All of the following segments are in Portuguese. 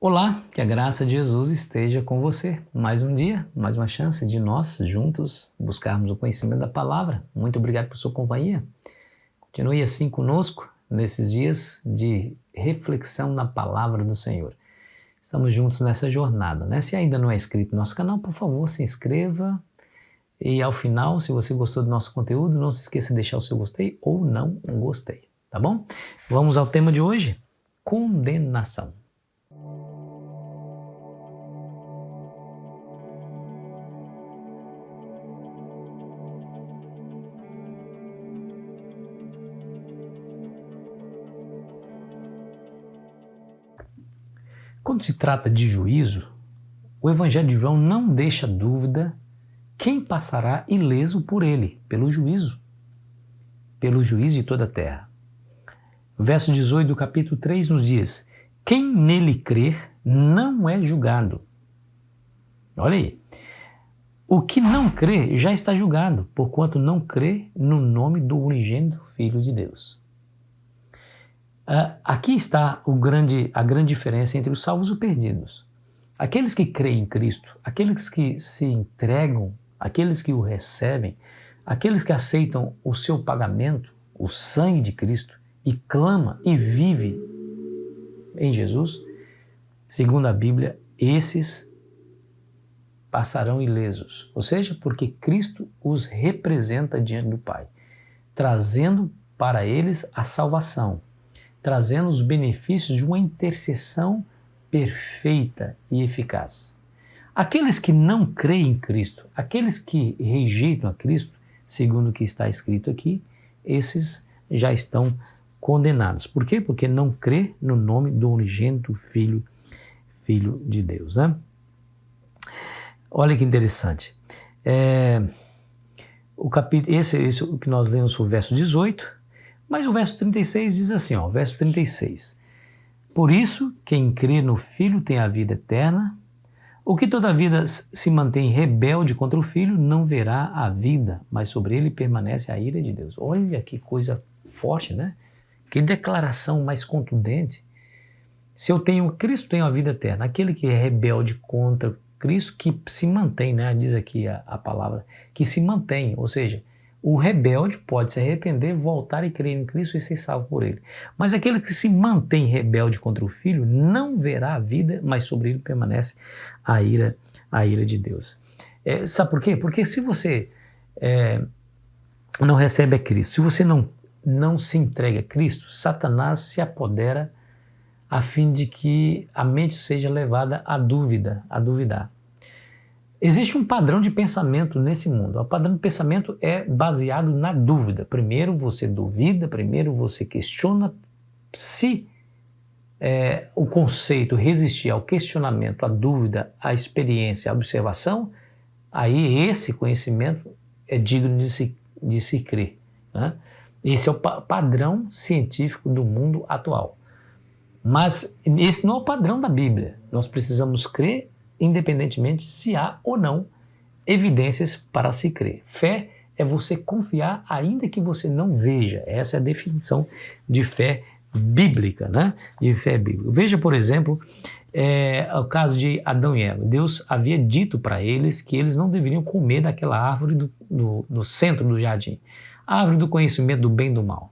Olá, que a graça de Jesus esteja com você. Mais um dia, mais uma chance de nós juntos buscarmos o conhecimento da palavra. Muito obrigado por sua companhia. Continue assim conosco nesses dias de reflexão na palavra do Senhor. Estamos juntos nessa jornada, né? Se ainda não é inscrito no nosso canal, por favor, se inscreva. E ao final, se você gostou do nosso conteúdo, não se esqueça de deixar o seu gostei ou não um gostei, tá bom? Vamos ao tema de hoje: condenação. Quando se trata de juízo, o Evangelho de João não deixa dúvida quem passará ileso por ele, pelo juízo de toda a terra. O verso 18 do capítulo 3 nos diz: quem nele crer não é julgado. Olha aí. O que não crê já está julgado, porquanto não crê no nome do unigênito Filho de Deus. Aqui está a grande diferença entre os salvos e os perdidos. Aqueles que creem em Cristo, aqueles que se entregam, aqueles que o recebem, aqueles que aceitam o seu pagamento, o sangue de Cristo, e clama e vive em Jesus, segundo a Bíblia, esses passarão ilesos. Ou seja, porque Cristo os representa diante do Pai, trazendo para eles a salvação, trazendo os benefícios de uma intercessão perfeita e eficaz. Aqueles que não creem em Cristo, aqueles que rejeitam a Cristo, segundo o que está escrito aqui, esses já estão condenados. Por quê? Porque não crê no nome do unigênito Filho de Deus, né? Olha que interessante. Esse o que nós lemos foi o verso 18, mas o verso 36 diz assim, verso 36. Por isso, quem crê no Filho tem a vida eterna. O que todavia se mantém rebelde contra o Filho não verá a vida, mas sobre ele permanece a ira de Deus. Olha que coisa forte, né? Que declaração mais contundente. Se eu tenho Cristo, tenho a vida eterna. Aquele que é rebelde contra Cristo, que se mantém, né? Diz aqui a palavra, que se mantém, ou seja, o rebelde pode se arrepender, voltar e crer em Cristo e ser salvo por ele. Mas aquele que se mantém rebelde contra o Filho não verá a vida, mas sobre ele permanece a ira de Deus. Sabe por quê? Porque se você não recebe a Cristo, se você não se entrega a Cristo, Satanás se apodera a fim de que a mente seja levada a duvidar. Existe um padrão de pensamento nesse mundo. O padrão de pensamento é baseado na dúvida. Primeiro você duvida, primeiro você questiona. Se o conceito resistir ao questionamento, à dúvida, à experiência, à observação, aí esse conhecimento é digno de se crer, né? Esse é o padrão científico do mundo atual. Mas esse não é o padrão da Bíblia. Nós precisamos crer independentemente se há ou não evidências para se crer. Fé é você confiar ainda que você não veja. Essa é a definição de fé bíblica, né? De fé bíblica. Veja, por exemplo, o caso de Adão e Eva. Deus havia dito para eles que eles não deveriam comer daquela árvore no centro do jardim. A árvore do conhecimento do bem e do mal.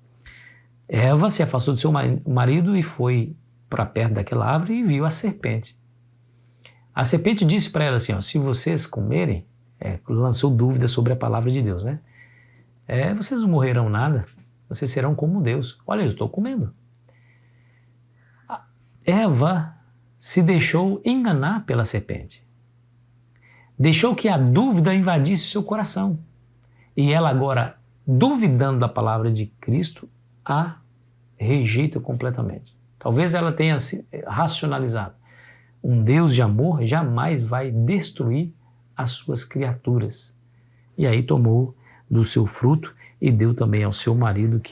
Eva se afastou do seu marido e foi para perto daquela árvore e viu a serpente. A serpente disse para ela assim, se vocês comerem, lançou dúvida sobre a palavra de Deus, né? Vocês não morrerão nada, vocês serão como Deus. Olha, eu estou comendo. Eva se deixou enganar pela serpente. Deixou que a dúvida invadisse seu coração. E ela agora, duvidando da palavra de Cristo, a rejeita completamente. Talvez ela tenha se racionalizado. Um Deus de amor jamais vai destruir as suas criaturas. E aí tomou do seu fruto e deu também ao seu marido,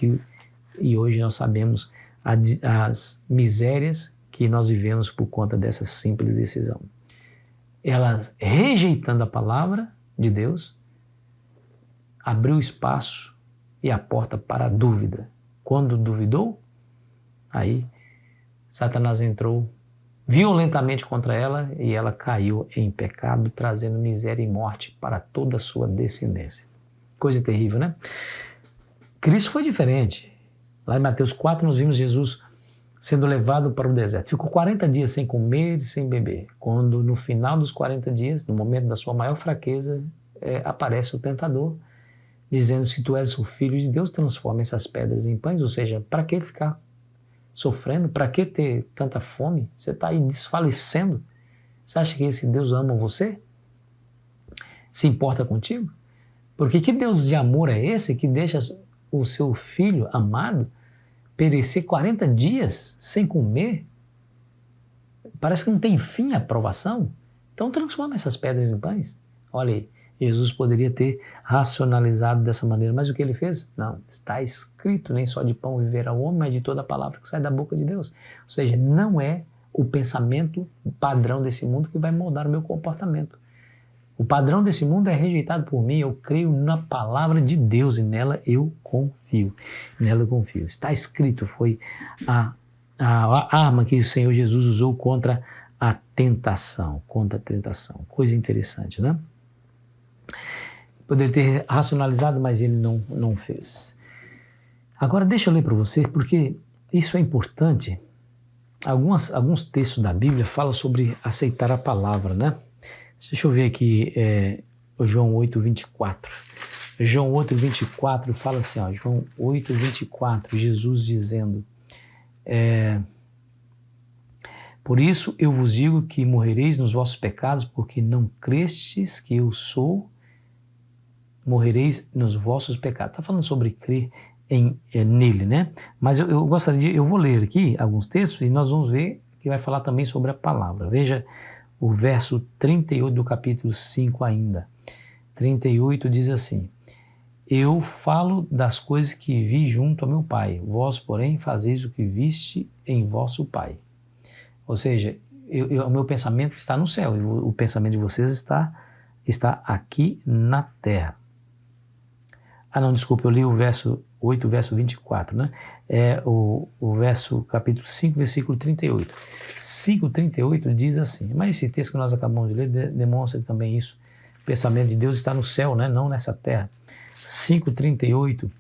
e hoje nós sabemos as misérias que nós vivemos por conta dessa simples decisão. Ela, rejeitando a palavra de Deus, abriu espaço e a porta para a dúvida. Quando duvidou, aí Satanás entrou violentamente contra ela e ela caiu em pecado, trazendo miséria e morte para toda a sua descendência. Coisa terrível, né? Cristo foi diferente. Lá em Mateus 4 nós vimos Jesus sendo levado para o deserto. Ficou 40 dias sem comer e sem beber. Quando no final dos 40 dias, no momento da sua maior fraqueza, aparece o tentador, dizendo: se tu és o Filho de Deus, transforma essas pedras em pães. Ou seja, para que ficar sofrendo? Para que ter tanta fome? Você está aí desfalecendo. Você acha que esse Deus ama você? Se importa contigo? Porque que Deus de amor é esse que deixa o seu filho amado perecer 40 dias sem comer? Parece que não tem fim a provação. Então transforma essas pedras em pães. Olha aí, Jesus poderia ter racionalizado dessa maneira, mas o que ele fez? Não, está escrito: nem só de pão viverá o homem, mas de toda a palavra que sai da boca de Deus. Ou seja, não é o pensamento padrão desse mundo que vai moldar o meu comportamento. O padrão desse mundo é rejeitado por mim. Eu creio na palavra de Deus e nela eu confio. Nela eu confio. Está escrito, foi a arma que o Senhor Jesus usou contra a tentação. Contra a tentação. Coisa interessante, né? Poderia ter racionalizado, mas ele não fez. Agora deixa eu ler para você, porque isso é importante. Alguns textos da Bíblia falam sobre aceitar a palavra, né? Deixa eu ver aqui, o João 8:24. João 8:24 fala assim, ó, João 8:24, Jesus dizendo: por isso eu vos digo que morrereis nos vossos pecados, porque não crestes que eu sou, morrereis nos vossos pecados. Está falando sobre crer nele, né? Mas eu gostaria eu vou ler aqui alguns textos e nós vamos ver que vai falar também sobre a palavra. Veja o verso 38 do capítulo 5 ainda. 38 diz assim: eu falo das coisas que vi junto a meu Pai, vós, porém, fazeis o que viste em vosso Pai. Ou seja, o meu pensamento está no céu, e o pensamento de vocês está aqui na terra. Desculpa, eu li o verso 8, verso 24, né? O verso, capítulo 5, versículo 38. 5:38 diz assim, mas esse texto que nós acabamos de ler demonstra também isso. O pensamento de Deus está no céu, né? Não nessa terra. 5:38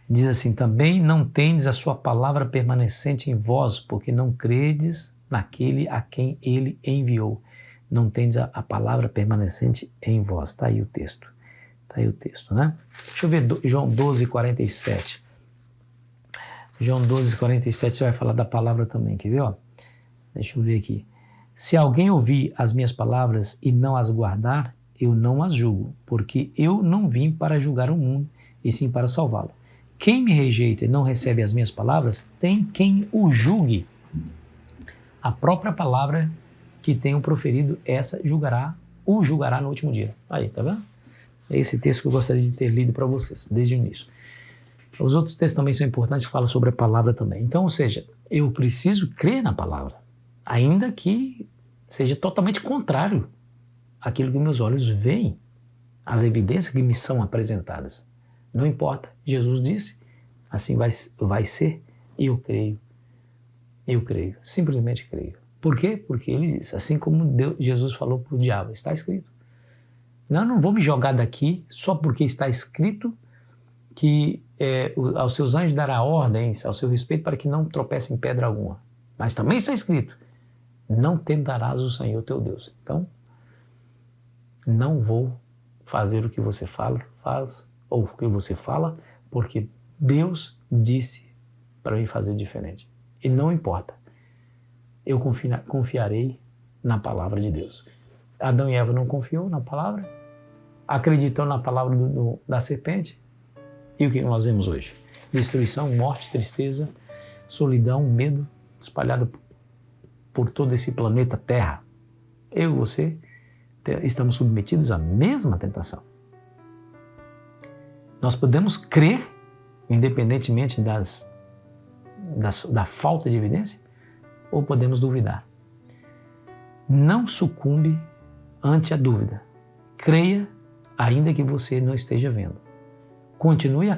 diz assim: também não tendes a sua palavra permanecente em vós, porque não credes naquele a quem ele enviou. Não tendes a palavra permanecente em vós. Está aí o texto. Está aí o texto, né? Deixa eu ver João 12:47. João 12:47 você vai falar da palavra também, quer ver? Ó? Deixa eu ver aqui. Se alguém ouvir as minhas palavras e não as guardar, eu não as julgo, porque eu não vim para julgar o mundo, e sim para salvá-lo. Quem me rejeita e não recebe as minhas palavras, tem quem o julgue. A própria palavra que tenho proferido, essa o julgará no último dia. Aí, tá vendo? É esse texto que eu gostaria de ter lido para vocês, desde o início. Os outros textos também são importantes, que falam sobre a palavra também. Então, ou seja, eu preciso crer na palavra, ainda que seja totalmente contrário àquilo que meus olhos veem, às evidências que me são apresentadas. Não importa, Jesus disse, assim vai ser, e eu creio, simplesmente creio. Por quê? Porque ele disse, assim como Jesus falou para o diabo, está escrito. Não vou me jogar daqui só porque está escrito que aos seus anjos dará ordens ao seu respeito para que não tropece em pedra alguma. Mas também está escrito, não tentarás o Senhor teu Deus. Então, não vou fazer o que você faz ou o que você fala, porque Deus disse para mim fazer diferente. E não importa, eu confiarei na palavra de Deus. Adão e Eva não confiou na palavra, acreditou na palavra da serpente. E o que nós vemos hoje? Destruição, morte, tristeza, solidão, medo, espalhado por todo esse planeta Terra. Eu e você estamos submetidos à mesma tentação. Nós podemos crer, independentemente da falta de evidência, ou podemos duvidar. Não sucumbe ante a dúvida. Creia, ainda que você não esteja vendo. Continue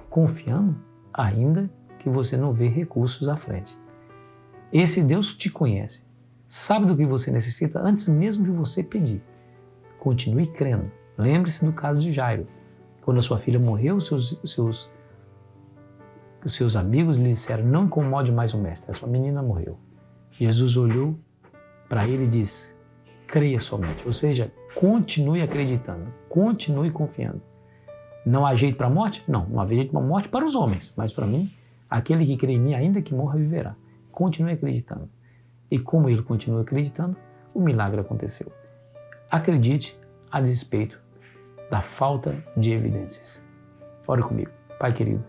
confiando, ainda que você não vê recursos à frente. Esse Deus te conhece. sabe do que você necessita antes mesmo de você pedir. Continue crendo. Lembre-se do caso de Jairo. Quando a sua filha morreu, os seus amigos lhe disseram: não incomode mais o mestre, a sua menina morreu. Jesus olhou para ele e disse: creia somente. Ou seja, continue acreditando, continue confiando. Não há jeito para a morte? Não, não há jeito para a morte para os homens, mas para mim, aquele que crê em mim, ainda que morra, viverá. Continue acreditando. E como ele continua acreditando, o milagre aconteceu. Acredite a despeito da falta de evidências. Ore comigo. Pai querido,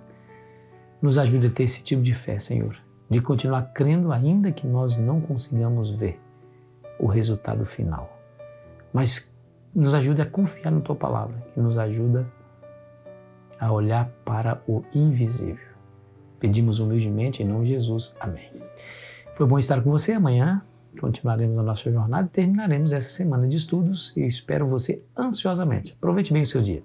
nos ajude a ter esse tipo de fé, Senhor, de continuar crendo ainda que nós não consigamos ver o resultado final. Mas nos ajude a confiar na Tua palavra, que nos ajuda a olhar para o invisível. Pedimos humildemente em nome de Jesus. Amém. Foi bom estar com você. Amanhã continuaremos a nossa jornada e terminaremos essa semana de estudos e espero você ansiosamente. Aproveite bem o seu dia.